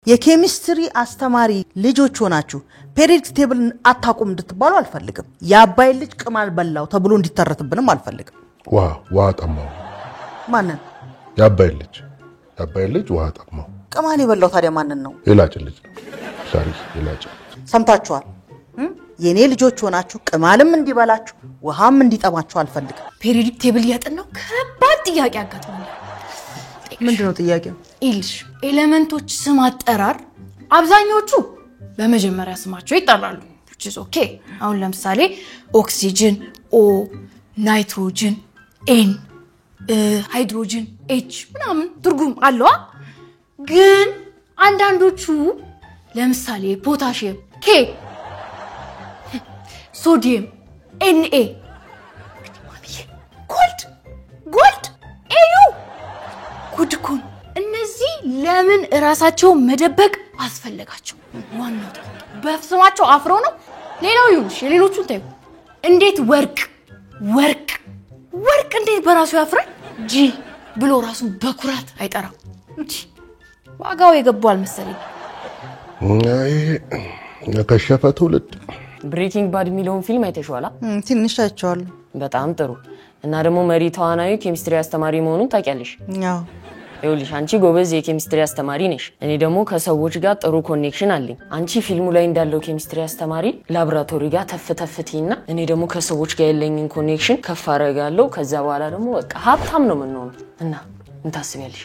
የኬሚስትሪ አስተማሪ ልጆች ሆናችሁ ፔሪዮዲክ ቴብል አታቁም እንድትባሉ አልፈልግም ያባይ ልጅ ቅማል በላው ተብሎ እንዲተረትብንም አልፈልግም ዋ ጠማው ማንን ያባይ ልጅ ዋ ጠማው ቅማል የበላው ታዲያ ማንን ነው የላጭ ልጅ ሳሪ የላጭ ሰምታችኋል የኔ ልጆች ሆናችሁ ቅማልም እንዲበላችሁ ውሃም እንዲጠማችሁ አልፈልግም ፔሪዮዲክ ቴብል ያጠናው ከባድ ጥያቄ አጋጥሞኛል ምንድነው ጥያቄው ኢልሽ ኤሌመንቶች ስም አጠራር አብዛኞቹ በመጀመሪያ ስማቸው ይጠራሉ which is okay አሁን ለምሳሌ ኦክሲጅን ኦ ናይትሮጅን ኤን ሃይድሮጅን ኤች ምናምን ትርጉም አለው ግን አንዳንዶቹ ለምሳሌ ፖታሺየም ኬ ሶዲየም ኤንኤ ጎልድ ኤዩ ጉድኩን እነዚህ ለምን ራሳቸው መደበቅ አስፈልጋቸው ዋናው በስማቸው አፍሮ ነው ሌላው ይሁንሽ ሌሎቹን ታዩ እንዴት ወርቅ እንዴት በራሱ ያፍራል ጂ ብሎ ራሱ በኩራት አይጠራም ዋጋው የገባው አልመሰለኝ ከሸፈ ትውልድ ብሬኪንግ ባድ ሚሊዮን ፊልም አይተሽዋላ ትንሽ አይቼዋለሁ በጣም ጥሩ እና ደግሞ መሪ ተዋናዩ ኬሚስትሪ አስተማሪ መሆኑን ታውቂያለሽ ያው ይኸውልሽ አንቺ ጎበዝ የኬሚስትሪ አስተማሪ ነሽ እኔ ደግሞ ከሰዎች ጋር ጥሩ ኮኔክሽን አለኝ አንቺ ፊልሙ ላይ እንዳለው ኬሚስትሪ አስተማሪ ላብራቶሪ ጋር ተፍተፍቲና እኔ ደግሞ ከሰዎች ጋር ያለኝን ኮኔክሽን ከፍ አደርጋለሁ ከዛ በኋላ ደግሞ በቃ ሀብታም ነው የምንሆነው እና ምን ታስቢያለሽ